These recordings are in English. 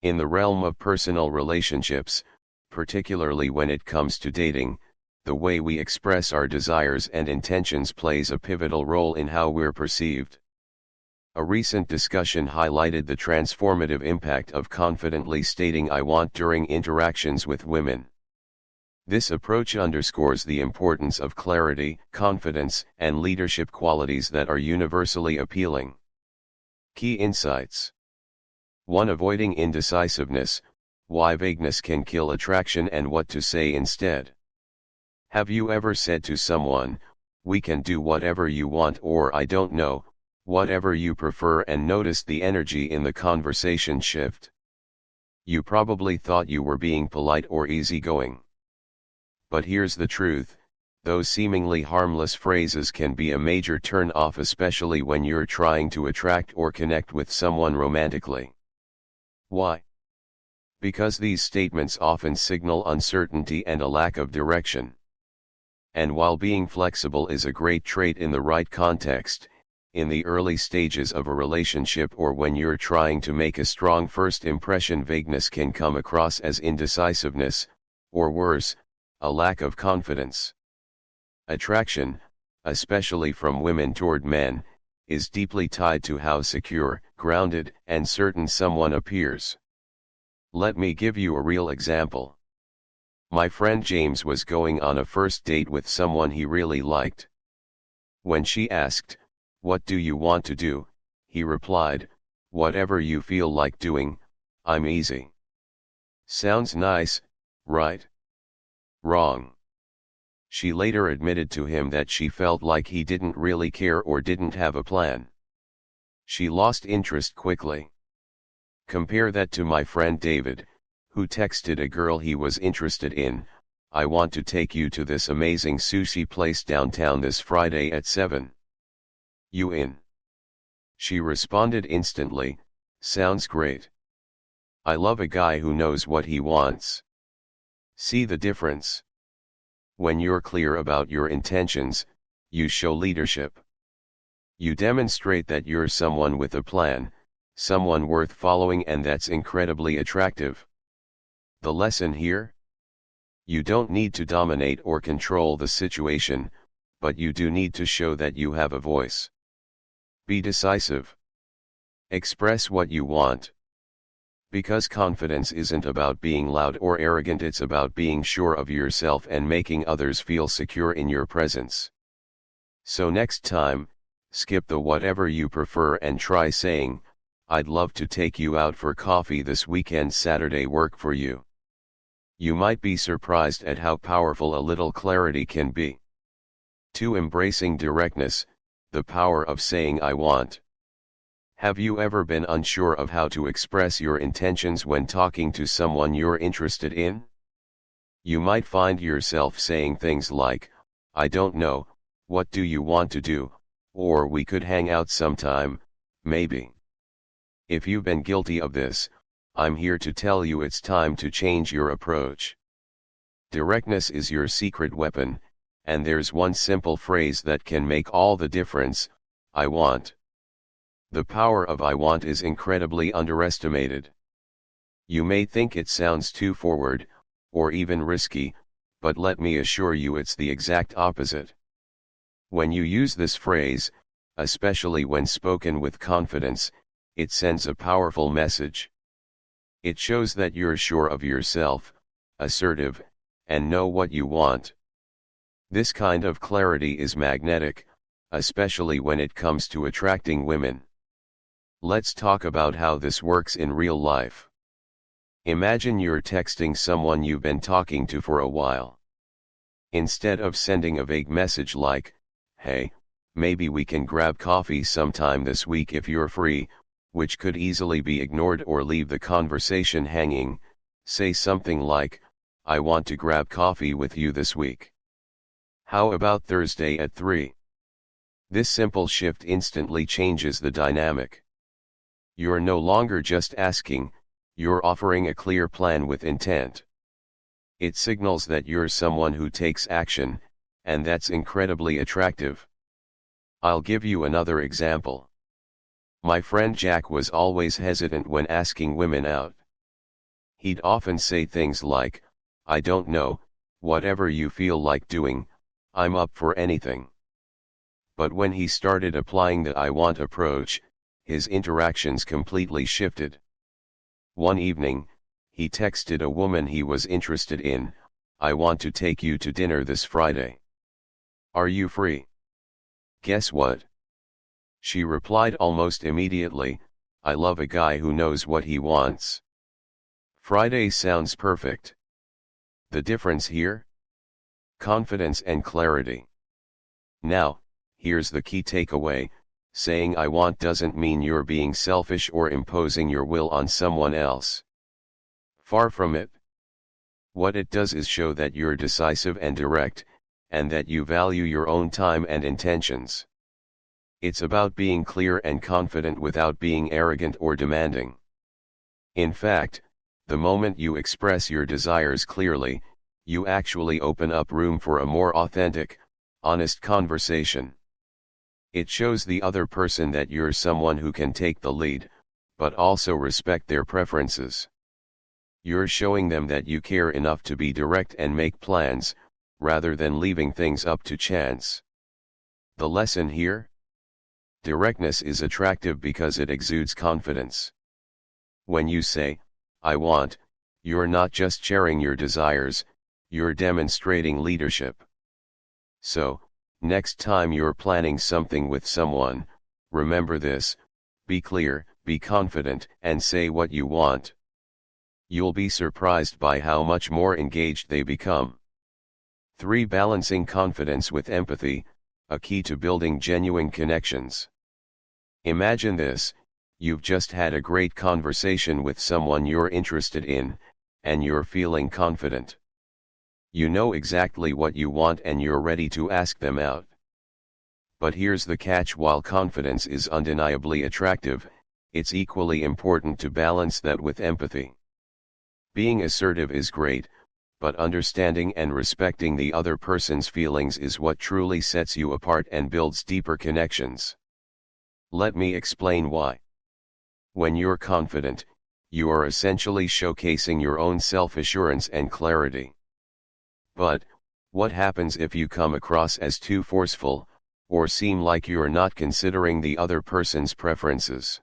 In the realm of personal relationships, particularly when it comes to dating, the way we express our desires and intentions plays a pivotal role in how we're perceived. A recent discussion highlighted the transformative impact of confidently stating "I want" during interactions with women. This approach underscores the importance of clarity, confidence, and leadership qualities that are universally appealing. Key insights. 1. Avoiding indecisiveness, why vagueness can kill attraction and what to say instead. Have you ever said to someone, "We can do whatever you want," or "I don't know, whatever you prefer," and noticed the energy in the conversation shift? You probably thought you were being polite or easygoing. But here's the truth, those seemingly harmless phrases can be a major turn-off, especially when you're trying to attract or connect with someone romantically. Why? Because these statements often signal uncertainty and a lack of direction. And while being flexible is a great trait in the right context, in the early stages of a relationship or when you're trying to make a strong first impression, vagueness can come across as indecisiveness, or worse, a lack of confidence. Attraction, especially from women toward men, is deeply tied to how secure, grounded, and certain someone appears. Let me give you a real example. My friend James was going on a first date with someone he really liked. When she asked, "What do you want to do?" he replied, "Whatever you feel like doing, I'm easy." Sounds nice, right? Wrong. She later admitted to him that she felt like he didn't really care or didn't have a plan. She lost interest quickly. Compare that to my friend David, who texted a girl he was interested in, "I want to take you to this amazing sushi place downtown this Friday at 7. You in?" She responded instantly, "Sounds great. I love a guy who knows what he wants." See the difference? When you're clear about your intentions, you show leadership. You demonstrate that you're someone with a plan, someone worth following, and that's incredibly attractive. The lesson here? You don't need to dominate or control the situation, but you do need to show that you have a voice. Be decisive. Express what you want. Because confidence isn't about being loud or arrogant, it's about being sure of yourself and making others feel secure in your presence. So next time, skip the "whatever you prefer" and try saying, "I'd love to take you out for coffee this weekend. Saturday work for you?" You might be surprised at how powerful a little clarity can be. 2. Embracing directness, the power of saying "I want." Have you ever been unsure of how to express your intentions when talking to someone you're interested in? You might find yourself saying things like, "I don't know, what do you want to do?" or "We could hang out sometime, maybe." If you've been guilty of this, I'm here to tell you it's time to change your approach. Directness is your secret weapon, and there's one simple phrase that can make all the difference: "I want." The power of "I want" is incredibly underestimated. You may think it sounds too forward, or even risky, but let me assure you it's the exact opposite. When you use this phrase, especially when spoken with confidence, it sends a powerful message. It shows that you're sure of yourself, assertive, and know what you want. This kind of clarity is magnetic, especially when it comes to attracting women. Let's talk about how this works in real life. Imagine you're texting someone you've been talking to for a while. Instead of sending a vague message like, "Hey, maybe we can grab coffee sometime this week if you're free," which could easily be ignored or leave the conversation hanging, say something like, "I want to grab coffee with you this week. How about Thursday at 3? This simple shift instantly changes the dynamic. You're no longer just asking, you're offering a clear plan with intent. It signals that you're someone who takes action, and that's incredibly attractive. I'll give you another example. My friend Jack was always hesitant when asking women out. He'd often say things like, "I don't know, whatever you feel like doing, I'm up for anything." But when he started applying the "I want" approach, his interactions completely shifted. One evening, he texted a woman he was interested in, "I want to take you to dinner this Friday. Are you free?" Guess what? She replied almost immediately, "I love a guy who knows what he wants. Friday sounds perfect." The difference here? Confidence and clarity. Now, here's the key takeaway: saying "I want" doesn't mean you're being selfish or imposing your will on someone else. Far from it. What it does is show that you're decisive and direct, and that you value your own time and intentions. It's about being clear and confident without being arrogant or demanding. In fact, the moment you express your desires clearly, you actually open up room for a more authentic, honest conversation. It shows the other person that you're someone who can take the lead, but also respect their preferences. You're showing them that you care enough to be direct and make plans, rather than leaving things up to chance. The lesson here? Directness is attractive because it exudes confidence. When you say, "I want," you're not just sharing your desires, you're demonstrating leadership. So, next time you're planning something with someone, remember this: be clear, be confident, and say what you want. You'll be surprised by how much more engaged they become. 3. Balancing confidence with empathy, a key to building genuine connections. Imagine this: you've just had a great conversation with someone you're interested in, and you're feeling confident. You know exactly what you want and you're ready to ask them out. But here's the catch: while confidence is undeniably attractive, it's equally important to balance that with empathy. Being assertive is great, but understanding and respecting the other person's feelings is what truly sets you apart and builds deeper connections. Let me explain why. When you're confident, you are essentially showcasing your own self-assurance and clarity. But, what happens if you come across as too forceful, or seem like you're not considering the other person's preferences?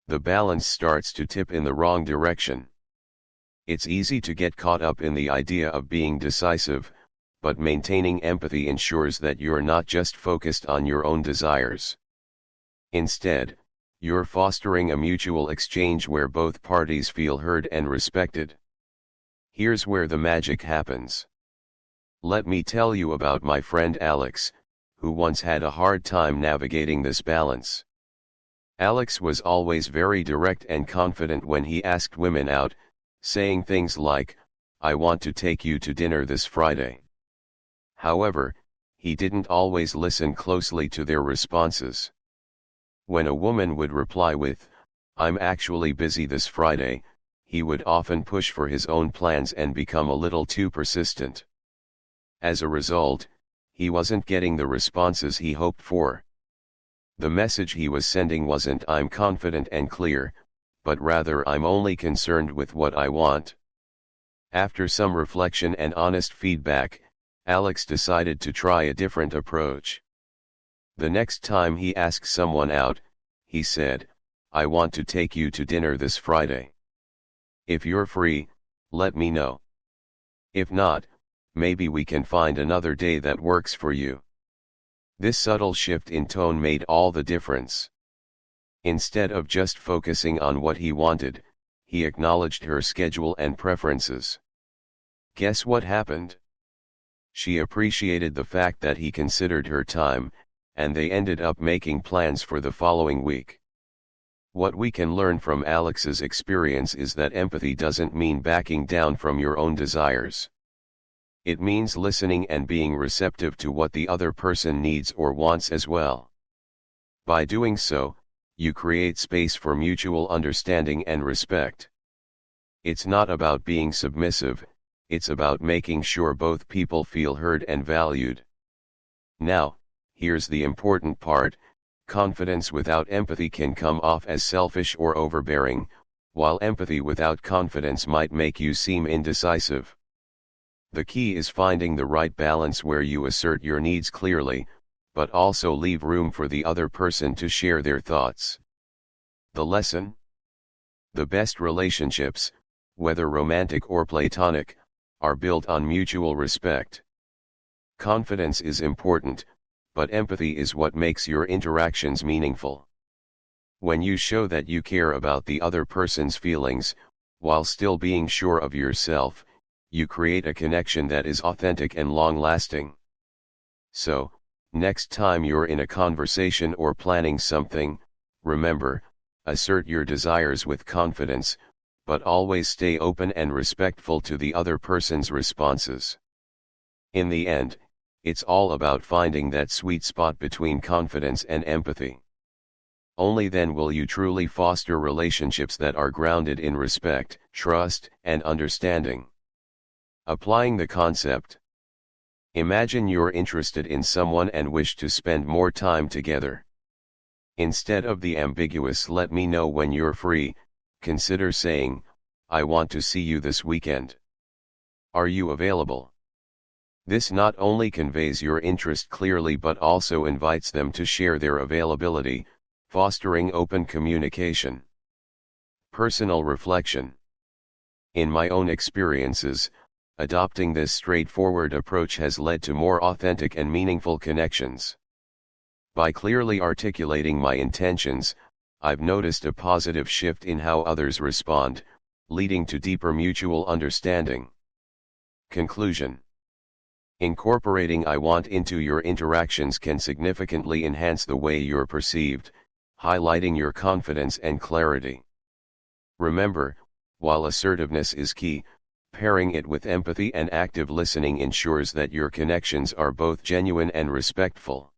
The balance starts to tip in the wrong direction. It's easy to get caught up in the idea of being decisive, but maintaining empathy ensures that you're not just focused on your own desires. Instead, you're fostering a mutual exchange where both parties feel heard and respected. Here's where the magic happens. Let me tell you about my friend Alex, who once had a hard time navigating this balance. Alex was always very direct and confident when he asked women out, saying things like, "I want to take you to dinner this Friday." However, he didn't always listen closely to their responses. When a woman would reply with, "I'm actually busy this Friday," he would often push for his own plans and become a little too persistent. As a result, he wasn't getting the responses he hoped for. The message he was sending wasn't "I'm confident and clear," but rather "I'm only concerned with what I want." After some reflection and honest feedback, Alex decided to try a different approach. The next time he asked someone out, he said, "I want to take you to dinner this Friday. If you're free, let me know. If not, maybe we can find another day that works for you." This subtle shift in tone made all the difference. Instead of just focusing on what he wanted, he acknowledged her schedule and preferences. Guess what happened? She appreciated the fact that he considered her time, and they ended up making plans for the following week. What we can learn from Alex's experience is that empathy doesn't mean backing down from your own desires. It means listening and being receptive to what the other person needs or wants as well. By doing so, you create space for mutual understanding and respect. It's not about being submissive, it's about making sure both people feel heard and valued. Now, here's the important part: confidence without empathy can come off as selfish or overbearing, while empathy without confidence might make you seem indecisive. The key is finding the right balance where you assert your needs clearly, but also leave room for the other person to share their thoughts. The lesson? The best relationships, whether romantic or platonic, are built on mutual respect. Confidence is important, but empathy is what makes your interactions meaningful. When you show that you care about the other person's feelings, while still being sure of yourself, you create a connection that is authentic and long-lasting. So, next time you're in a conversation or planning something, remember, assert your desires with confidence, but always stay open and respectful to the other person's responses. In the end, it's all about finding that sweet spot between confidence and empathy. Only then will you truly foster relationships that are grounded in respect, trust, and understanding. Applying the concept. Imagine you're interested in someone and wish to spend more time together. Instead of the ambiguous "let me know when you're free," consider saying, "I want to see you this weekend. Are you available?" This not only conveys your interest clearly but also invites them to share their availability, fostering open communication. Personal reflection. In my own experiences, adopting this straightforward approach has led to more authentic and meaningful connections. By clearly articulating my intentions, I've noticed a positive shift in how others respond, leading to deeper mutual understanding. Conclusion. Incorporating "I want" into your interactions can significantly enhance the way you're perceived, highlighting your confidence and clarity. Remember, while assertiveness is key, pairing it with empathy and active listening ensures that your connections are both genuine and respectful.